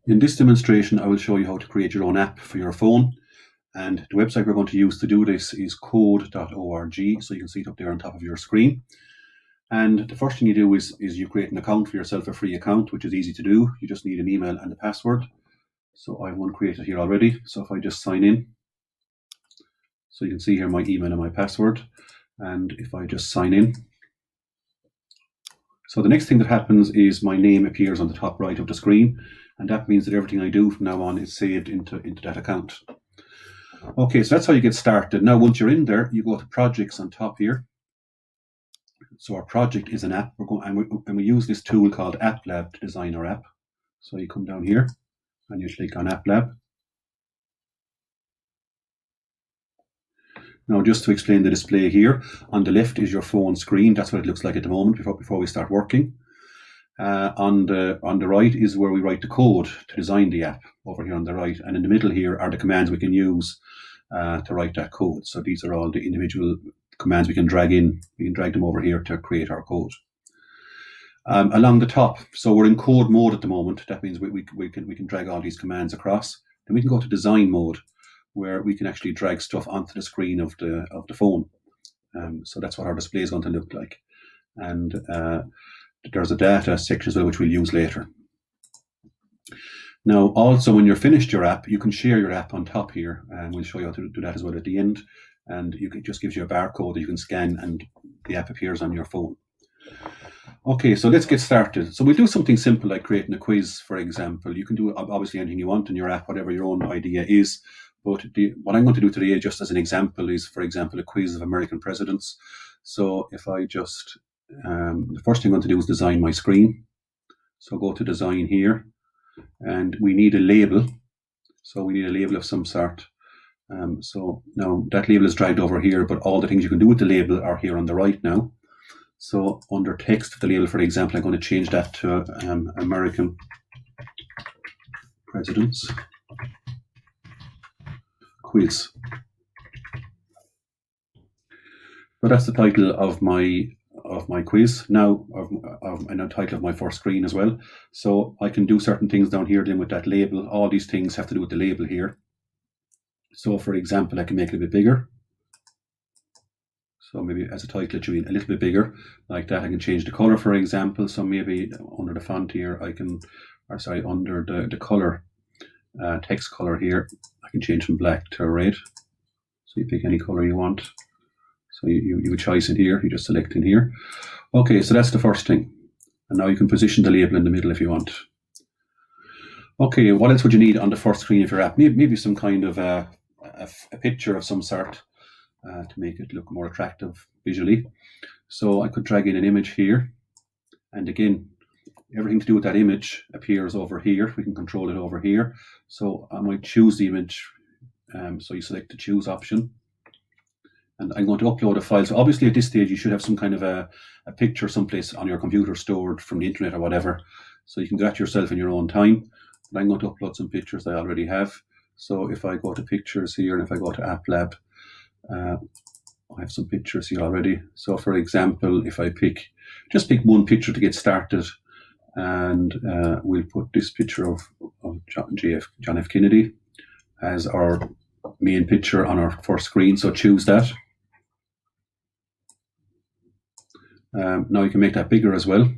In this demonstration, I will show you how to create your own app for your phone. And the website we're going to use to do this is code.org. So you can see it up there on top of your screen. And the first thing you do is you create an account for yourself, a free account, which is easy to do. You just need an email and a password. So I have one created here already. So if I just sign in, so you can see here my email and my password. And if I just sign in, so the next thing that happens is my name appears on the top right of the screen, and that means that everything I do from now on is saved into that account. Okay, so that's how you get started. Now, once you're in there, you go to projects on top here. So our project is an app. We use this tool called App1 to design our app. So you come down here and you click on App1. Now, just to explain the display here, on the left is your phone screen. That's what it looks like at the moment before we start working. On the right is where we write the code to design the app, over here on the right. And in the middle here are the commands we can use to write that code. So these are all the individual commands we can drag in. We can drag them over here to create our code. Along the top, so we're in code mode at the moment. That means we can drag all these commands across. Then we can go to design mode, where we can actually drag stuff onto the screen of the phone. So that's what our display is going to look like. And there's a data section as well, which we'll use later. Now, also, when you're finished your app, you can share your app on top here, and we'll show you how to do that as well at the end. And it just gives you a barcode that you can scan, and the app appears on your phone. Okay, so let's get started. So we'll do something simple like creating a quiz, for example. You can do obviously anything you want in your app, whatever your own idea is. But what I'm going to do today, just as an example, is, for example, a quiz of American presidents. So if I just, the first thing I'm going to do is design my screen. So go to design here, and we need a label. So we need a label of some sort. So now that label is dragged over here, but all the things you can do with the label are here on the right now. So under text of the label, for example, I'm going to change that to American presidents quiz. So that's the title of my quiz. Now, and the title of my first screen as well. So I can do certain things down here then with that label. All these things have to do with the label here. So for example, I can make it a bit bigger. So maybe as a title, it should be a little bit bigger, like that. I can change the color, for example. So maybe under the font here, under the color, text color here, I can change from black to red. So you pick any color you want. So you have a choice in here, you just select in here. Okay, so that's the first thing. And now you can position the label in the middle if you want. Okay, what else would you need on the first screen of your app? Maybe some kind of a picture of some sort to make it look more attractive visually. So I could drag in an image here. And again, everything to do with that image appears over here. We can control it over here. So I might choose the image. So you select the choose option. And I'm going to upload a file. So obviously at this stage, you should have some kind of a picture someplace on your computer stored from the internet or whatever. So you can do that yourself in your own time. But I'm going to upload some pictures I already have. So if I go to pictures here, and if I go to App1, I have some pictures here already. So for example, if I just pick one picture to get started, and we'll put this picture of John F. Kennedy as our main picture on our first screen. So choose that. Now you can make that bigger as well.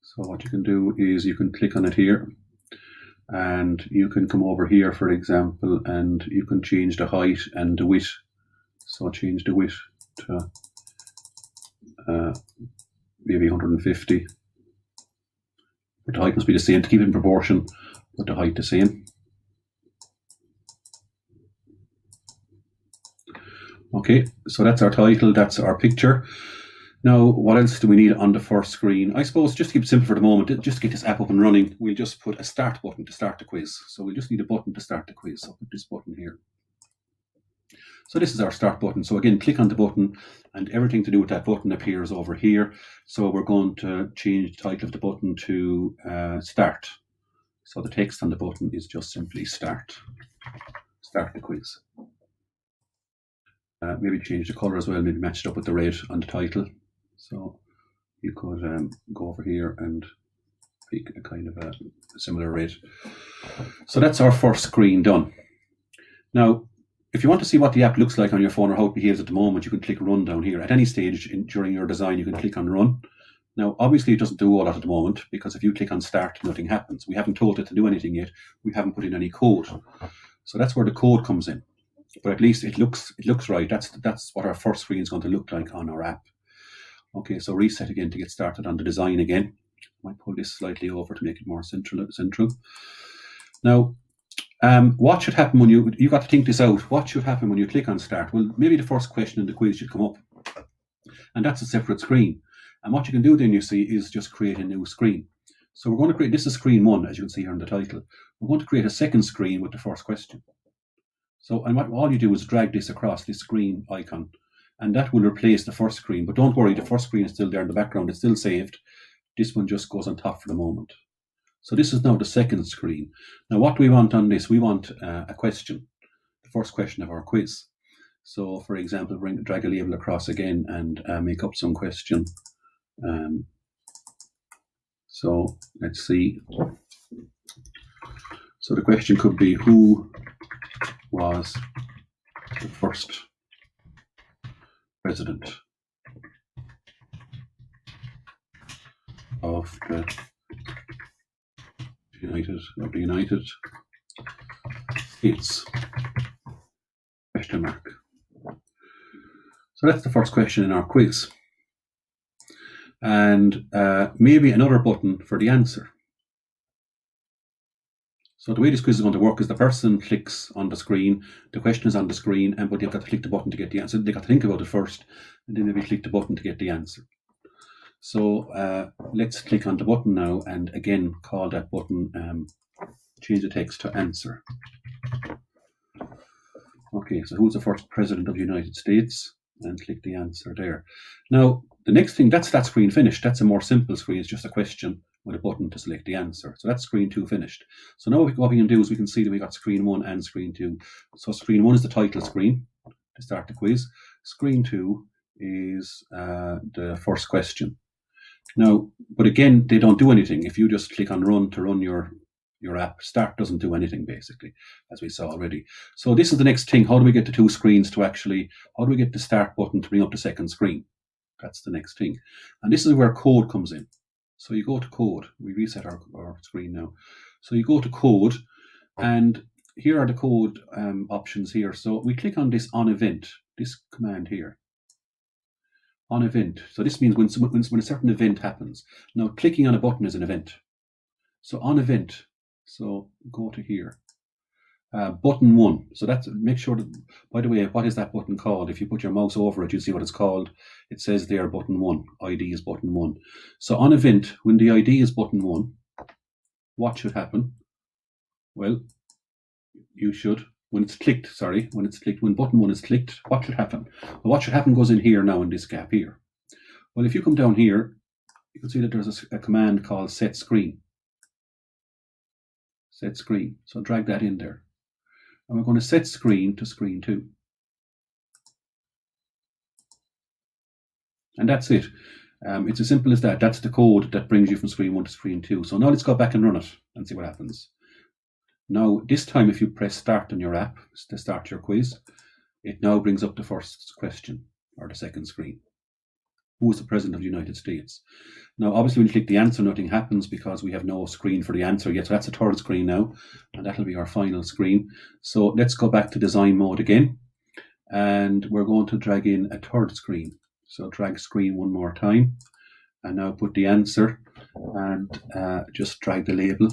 So what you can do is you can click on it here, and you can come over here, for example, and you can change the height and the width. So change the width to maybe 150. But the height must be the same to keep it in proportion, but the height the same. Okay, so that's our title, that's our picture. Now, what else do we need on the first screen? I suppose just to keep it simple for the moment, just to get this app up and running, we'll just put a start button to start the quiz. So we'll just need a button to start the quiz. So I'll put this button here. So this is our start button. So again, click on the button, and everything to do with that button appears over here. So we're going to change the title of the button to start. So the text on the button is just simply start the quiz. Maybe change the color as well, maybe match it up with the red on the title. So you could go over here and pick a kind of a similar rate. So that's our first screen done. Now, if you want to see what the app looks like on your phone or how it behaves at the moment, you can click Run down here. At any stage during your design, you can click on Run. Now, obviously, it doesn't do all that at the moment, because if you click on Start, nothing happens. We haven't told it to do anything yet. We haven't put in any code. So that's where the code comes in. But at least it looks right. That's what our first screen is going to look like on our app. Okay, so reset again to get started on the design again. I might pull this slightly over to make it more central. Now, what should happen when you got to think this out? What should happen when you click on Start? Well, maybe the first question in the quiz should come up, and that's a separate screen. And what you can do then, you see, is just create a new screen. So we're going to create, this is screen 1, as you can see here in the title. We're going to create a second screen with the first question. So, and all you do is drag this across this screen icon, and that will replace the first screen. But don't worry, the first screen is still there in the background. It's still saved. This one just goes on top for the moment. So this is now the second screen. Now, what do we want on this? We want a question, the first question of our quiz. So, for example, drag a label across again and make up some question. So let's see. So the question could be, who was the first president of the United States? Question mark. So that's the first question in our quiz. And maybe another button for the answer. So the way this quiz is going to work is the person clicks on the screen, the question is on the screen, but they've got to click the button to get the answer. They've got to think about it first, and then maybe click the button to get the answer. So let's click on the button now, and again, call that button, change the text to answer. Okay, so who's the first president of the United States? And click the answer there. Now, the next thing, that's that screen finished. That's a more simple screen. It's just a question with a button to select the answer. So that's screen 2 finished. So now what we can do is we can see that we got screen 1 and screen 2. So screen 1 is the title screen to start the quiz. Screen 2 is the first question. Now, but again, they don't do anything. If you just click on Run to run your app, Start doesn't do anything, basically, as we saw already. So this is the next thing. How do we get the two screens to actually, how do we get the Start button to bring up the second screen? That's the next thing. And this is where code comes in. So you go to code. We reset our screen now. So you go to code, and here are the code options here. So we click on this on event, this command here. On event. So this means when a certain event happens. Now, clicking on a button is an event. So on event, so go to here. Button 1. So that's, make sure that, by the way, what is that button called? If you put your mouse over it, you'll see what it's called. It says there button 1. ID is button 1. So on event, when the ID is button 1, what should happen? Well, you should, when button 1 is clicked, what should happen? Well, what should happen goes in here now in this gap here. Well, if you come down here, you can see that there's a command called set screen. Set screen. So drag that in there. And we're going to set screen to screen 2. And that's it. It's as simple as that. That's the code that brings you from screen 1 to screen 2. So now let's go back and run it and see what happens. Now, this time, if you press Start on your app to start your quiz, it now brings up the first question, or the second screen. Who is the President of the United States? Now, obviously, when you click the answer, nothing happens because we have no screen for the answer yet. So that's the third screen now, and that'll be our final screen. So let's go back to design mode again, and we're going to drag in a third screen. So drag screen one more time, and now put the answer, and just drag the label.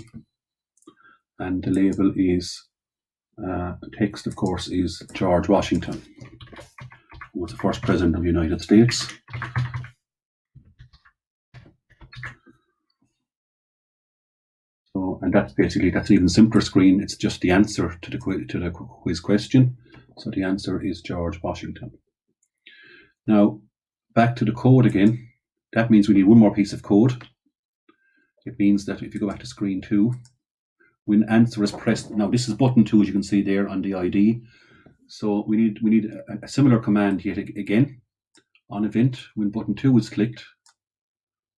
And the label is, text, of course, is George Washington, who was the first president of the United States. So, and that's basically, that's an even simpler screen. It's just the answer to the quiz question. So the answer is George Washington. Now, back to the code again. That means we need one more piece of code. It means that if you go back to screen 2, when answer is pressed, now this is button 2, as you can see there on the ID. So we need a similar command yet again. On event, when button 2 is clicked,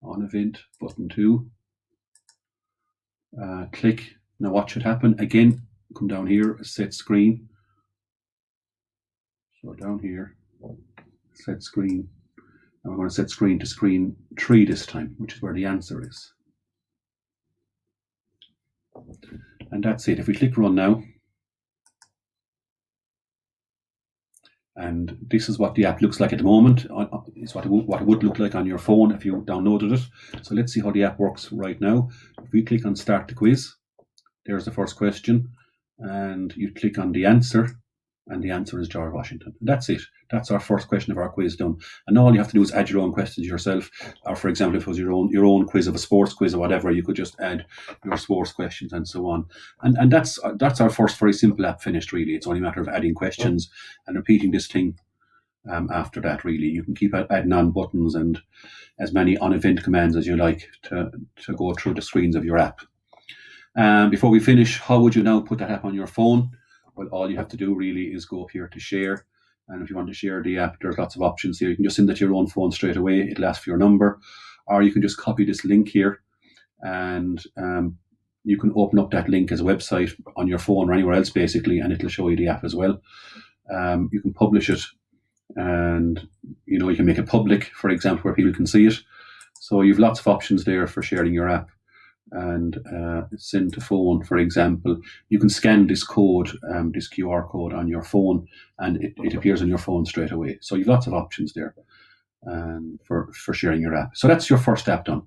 on event, button 2, Click. Now what should happen? Again, come down here, set screen. So down here, set screen. And we're going to set screen to screen 3 this time, which is where the answer is. And that's it. If we click run now, and this is what the app looks like at the moment. It's what it would look like on your phone if you downloaded it. So let's see how the app works right now. If we click on start the quiz, there's the first question, and you click on the answer, and the answer is George Washington. That's it. That's our first question of our quiz done. And all you have to do is add your own questions yourself. Or for example, if it was your own quiz of a sports quiz or whatever, you could just add your sports questions and so on. And that's our first very simple app finished, really. It's only a matter of adding questions and repeating this thing after that, really. You can keep adding on buttons and as many on-event commands as you like to go through the screens of your app. Before we finish, how would you now put that app on your phone? Well, all you have to do really is go up here to share. And if you want to share the app, there's lots of options here. You can just send it to your own phone straight away. It'll ask for your number. Or you can just copy this link here, and you can open up that link as a website on your phone or anywhere else, basically, and it'll show you the app as well. You can publish it, and you can make it public, for example, where people can see it. So you've lots of options there for sharing your app. And send to phone, for example. You can scan this code, this QR code on your phone, and it appears on your phone straight away. So you've lots of options there for sharing your app. So that's your first app done.